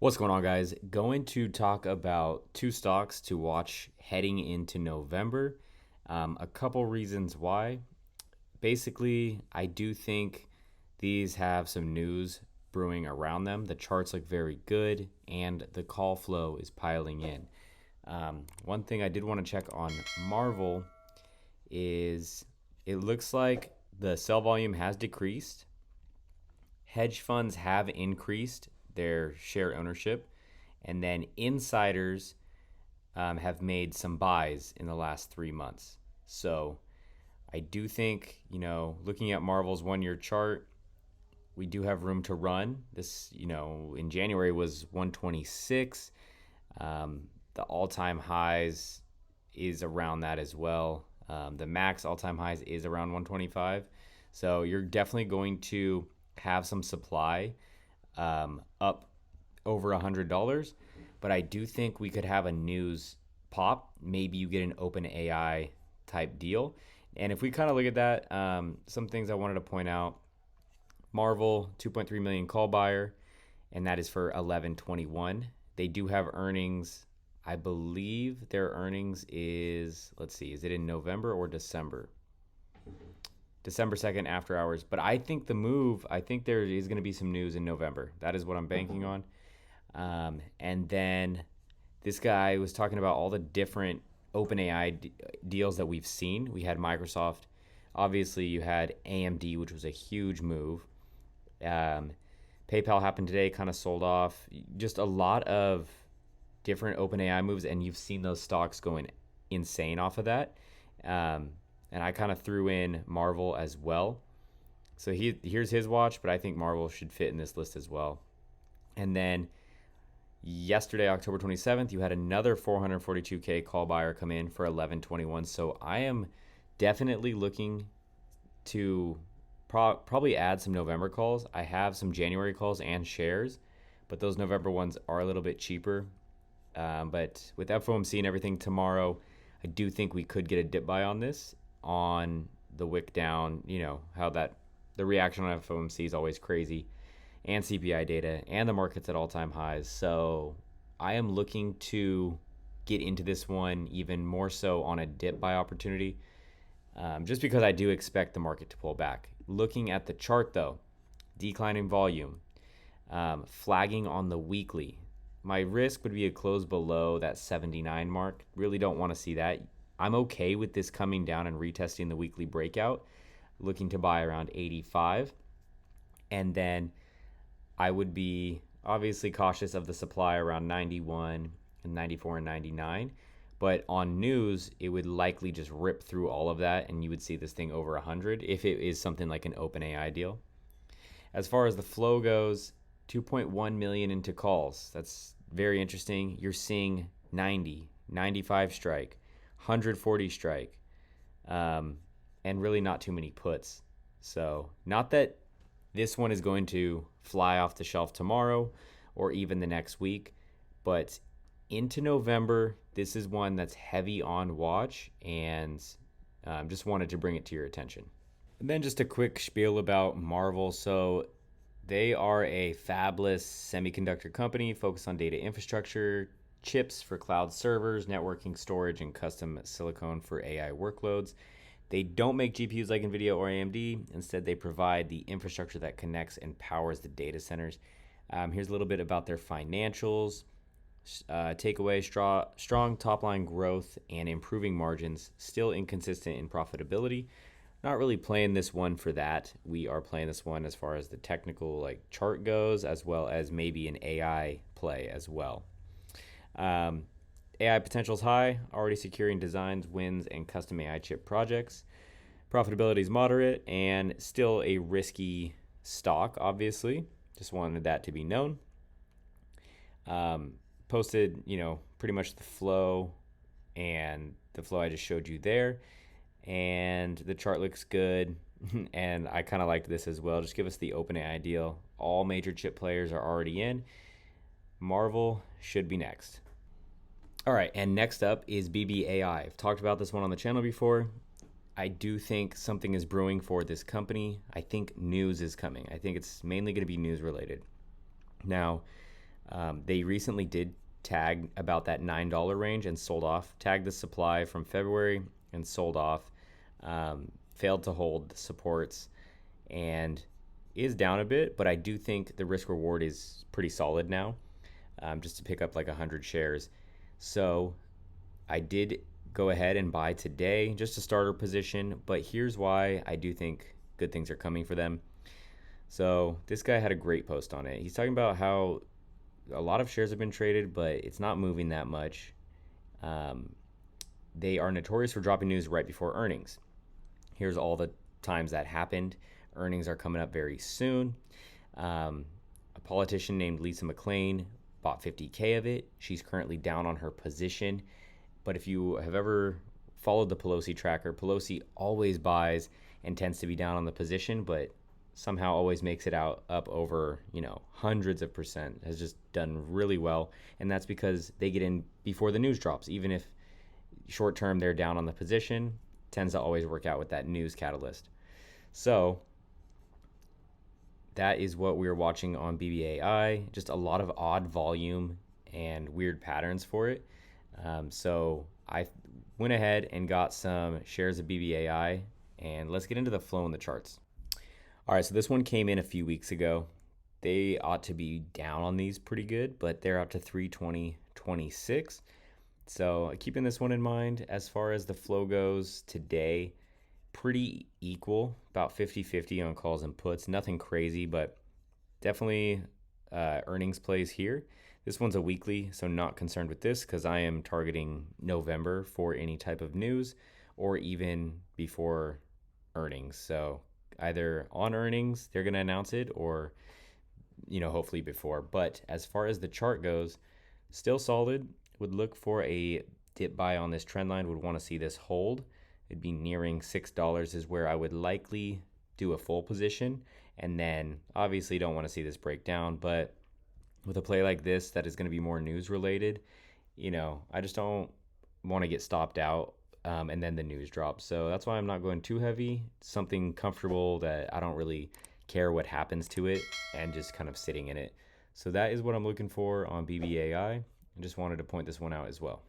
What's going on, guys? Going to talk about two stocks to watch heading into November. A couple reasons why. Basically, I do think these have some news brewing around them. The charts look very good, and the call flow is piling in. One thing I did want to check on Marvel is it looks like the sell volume has decreased. Hedge funds have increased their share ownership, and then insiders have made some buys in the last 3 months. So I do think, looking at Marvel's 1 year chart, we do have room to run. This, in January was 126. The all-time highs is around that as well. The max all-time highs is around 125. So you're definitely going to have some supply up over $100. But I do think we could have a news pop. Maybe you get an OpenAI type deal. And if we kind of look at that, some things I wanted to point out. Marvel, 2.3 million call buyer, and that is for 11/21. They do have earnings. I believe their earnings is, let's see, is it in November or December? December 2nd after hours. But I think there is going to be some news in November. That is what I'm banking on. And then this guy was talking about all the different OpenAI deals that we've seen. We had Microsoft. Obviously, you had AMD, which was a huge move. PayPal happened today, kind of sold off. Just a lot of different OpenAI moves, and you've seen those stocks going insane off of that. And I kind of threw in Marvel as well. So here's his watch, but I think Marvel should fit in this list as well. And then yesterday, October 27th, you had another 442K call buyer come in for 11/21. So I am definitely looking to probably add some November calls. I have some January calls and shares, but those November ones are a little bit cheaper. But with FOMC and everything tomorrow, I do think we could get a dip buy on this on the wick down. How the reaction on FOMC is always crazy, and CPI data, and the market's at all-time highs. So I am looking to get into this one even more so on a dip buy opportunity, just because I do expect the market to pull back. Looking at the chart, though, declining volume, flagging on the weekly. My risk would be a close below that 79 mark. Really don't want to see that. I'm okay with this coming down and retesting the weekly breakout, looking to buy around 85. And then I would be obviously cautious of the supply around 91 and 94 and 99. But on news, it would likely just rip through all of that, and you would see this thing over 100 if it is something like an OpenAI deal. As far as the flow goes, 2.1 million into calls. That's very interesting. You're seeing 90, 95 strike, 140 strike, and really not too many puts. So not that this one is going to fly off the shelf tomorrow or even the next week, but into November, this is one that's heavy on watch, and just wanted to bring it to your attention. And then just a quick spiel about Marvel. So they are a fabless semiconductor company focused on data infrastructure, chips for cloud servers, networking, storage, and custom silicon for AI workloads. They don't make GPUs like NVIDIA or AMD. Instead, they provide the infrastructure that connects and powers the data centers. Here's a little bit about their financials. Takeaway, strong top-line growth and improving margins, still inconsistent in profitability. Not really playing this one for that. We are playing this one as far as the technical chart goes, as well as maybe an AI play as well. AI potential is high, already securing designs, wins, and custom AI chip projects. Profitability is moderate and still a risky stock, obviously. Just wanted that to be known. Posted, pretty much the flow and the flow I just showed you there. And the chart looks good. And I kind of liked this as well. Just give us the OpenAI deal. All major chip players are already in. Marvel should be next. All right, and next up is BBAI. I've talked about this one on the channel before. I do think something is brewing for this company. I think news is coming. I think it's mainly going to be news related. Now, They recently did tag about that $9 range and sold off, tagged the supply from February and sold off, failed to hold the supports, and is down a bit, but I do think the risk reward is pretty solid now, just to pick up like 100 shares. So I did go ahead and buy today, just a starter position, but here's why I do think good things are coming for them. So this guy had a great post on it. He's talking about how a lot of shares have been traded, but it's not moving that much. They are notorious for dropping news right before earnings. Here's all the times that happened. Earnings are coming up very soon. A politician named Lisa McClain bought 50K of it. She's currently down on her position. But if you have ever followed the Pelosi tracker, Pelosi always buys and tends to be down on the position, but somehow always makes it out up over, hundreds of percent, has just done really well. And that's because they get in before the news drops. Even if short term they're down on the position, tends to always work out with that news catalyst. So that is what we're watching on BBAI. Just a lot of odd volume and weird patterns for it. So I went ahead and got some shares of BBAI, and let's get into the flow in the charts. All right, so this one came in a few weeks ago. They ought to be down on these pretty good, but they're up to 320.26. So keeping this one in mind, as far as the flow goes today, pretty equal, about 50-50 on calls and puts. Nothing crazy, but definitely earnings plays here. This one's a weekly, so not concerned with this because I am targeting November for any type of news or even before earnings. So either on earnings, they're going to announce it, or, hopefully before. But as far as the chart goes, still solid. Would look for a dip buy on this trend line, would want to see this hold. It'd be nearing $6 is where I would likely do a full position. And then obviously don't want to see this break down, but with a play like this that is going to be more news related, I just don't want to get stopped out and then the news drops. So that's why I'm not going too heavy. Something comfortable that I don't really care what happens to it and just kind of sitting in it. So that is what I'm looking for on BBAI. I just wanted to point this one out as well.